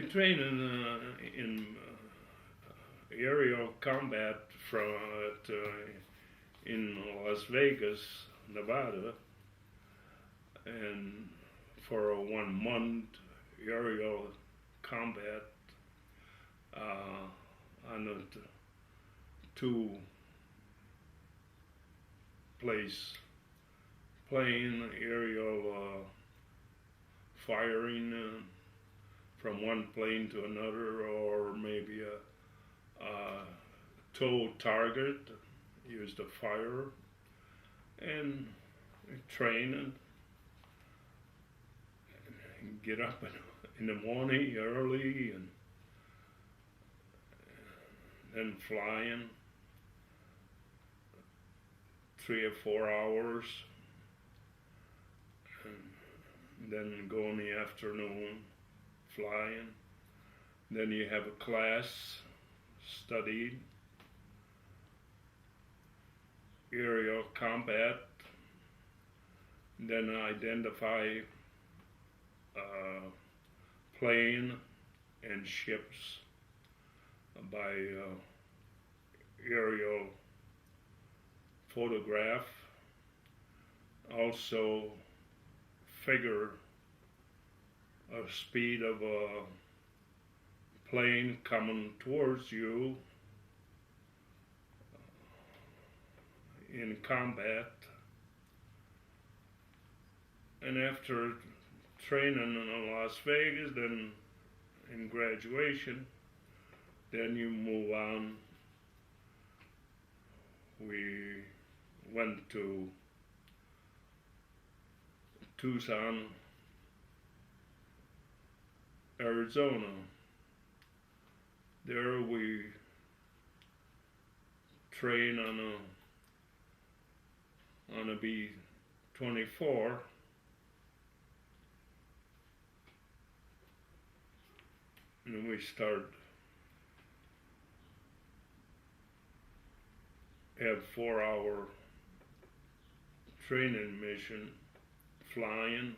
trained in aerial combat in Las Vegas, Nevada, and for a 1 month aerial combat on a two place plane aerial firing from one plane to another, or maybe a tow target, use the fire, and train and get up in the morning early and then flying 3 or 4 hours, and then go in the afternoon flying. Then you have a class, studied aerial combat, then identify plane and ships by aerial photograph. Also figure a speed of a plane coming towards you in combat. And after training in Las Vegas, then in graduation, then you move on. We went to Tucson, Arizona. There we train on a B-24, and we have 4 hour training mission flying,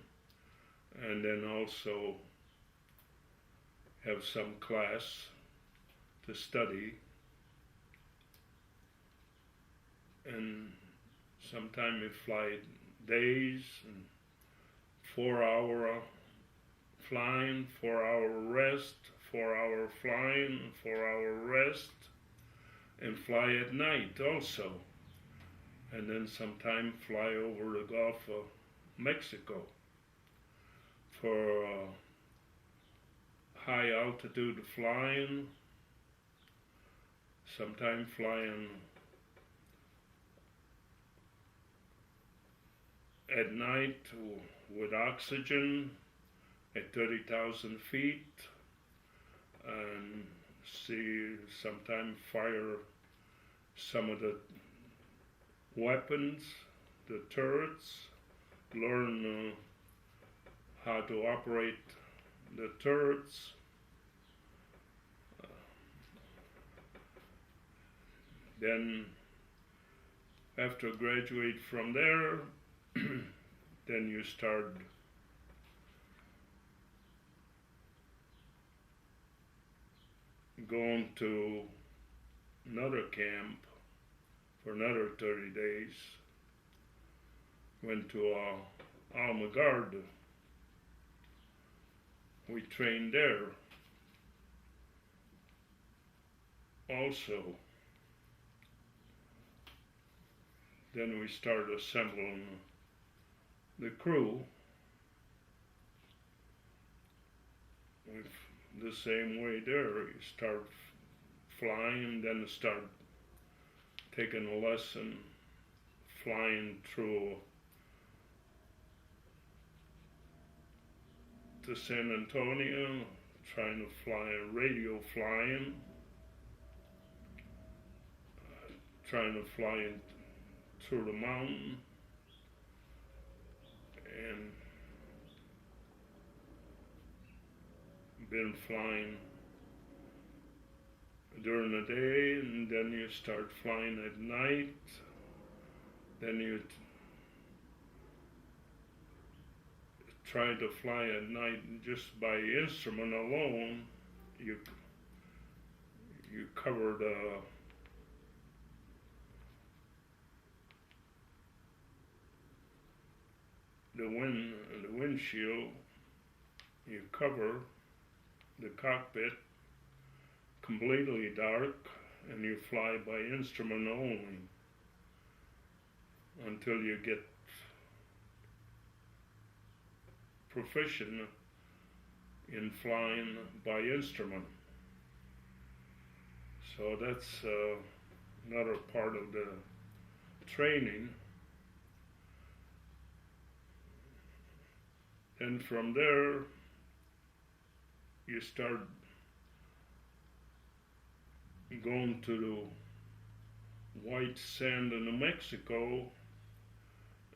and then also have some class to study, and sometimes we fly days and 4 hour flying, 4 hour rest, 4 hour flying, 4 hour rest, and fly at night also, and then sometime fly over the Gulf of Mexico for high altitude flying, sometime flying at night with oxygen at 30,000 feet, and see sometime fire some of the weapons, the turrets, learn how to operate the turrets. Then after graduate from there, then you start going to another camp for another 30 days. Went to Almaguard. We trained there also. Then we started assembling the crew with the same way there. You start flying, then start taking a lesson flying through to San Antonio, trying to fly radio flying, trying to fly through the mountain, and been flying during the day, and then you start flying at night. Then you try to fly at night just by instrument alone, you you cover the windshield. You cover the cockpit completely dark, and you fly by instrument only until you get proficient in flying by instrument. So that's another part of the training. And from there, you start going to the white sand in New Mexico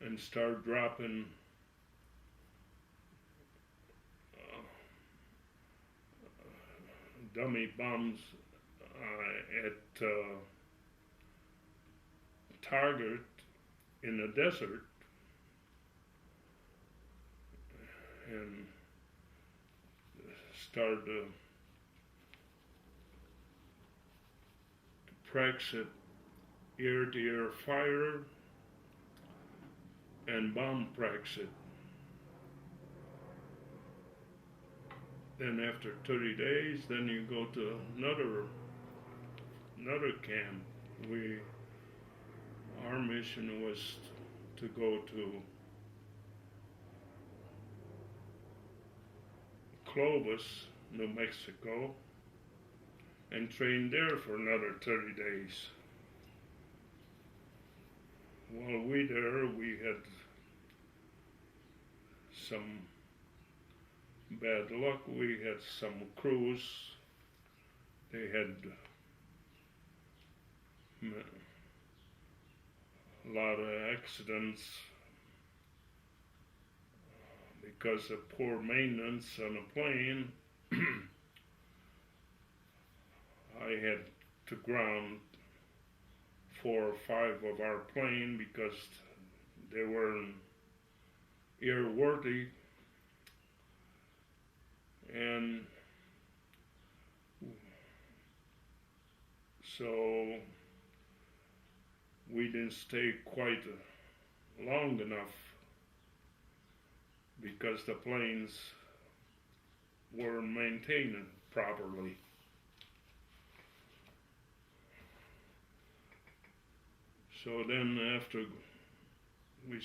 and start dropping dummy bombs at target in the desert, and start to practice ear-to-ear fire and bomb practice it. Then after 30 days, then you go to another camp. Our mission was to go to Clovis, New Mexico, and train there for another 30 days. While we had some bad luck. We had some crews. They had a lot of accidents because of poor maintenance on a plane. I had to ground 4 or 5 of our plane because they weren't airworthy, and so we didn't stay quite long enough because the planes weren't maintained properly. So then after we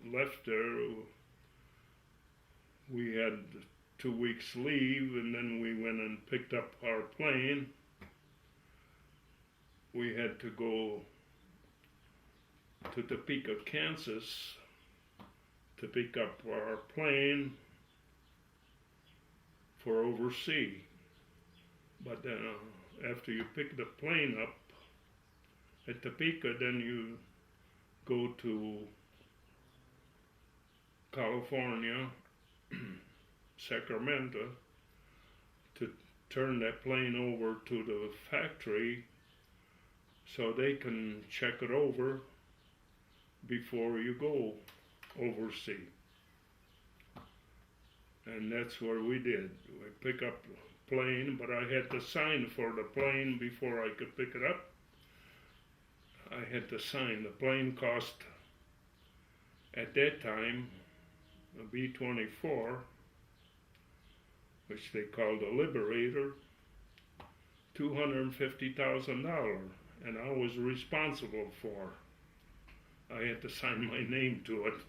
left there, we had 2 weeks leave, and then we went and picked up our plane. We had to go to Topeka, Kansas to pick up our plane for overseas. But then after you pick the plane up at Topeka, then you go to California, Sacramento, to turn that plane over to the factory so they can check it over before you go overseas. And that's what we did. We pick up the plane, but I had to sign for the plane before I could pick it up. I had to sign. The plane cost, at that time, a B-24, which they called a Liberator, $250,000, and I was responsible for. I had to sign my name to it.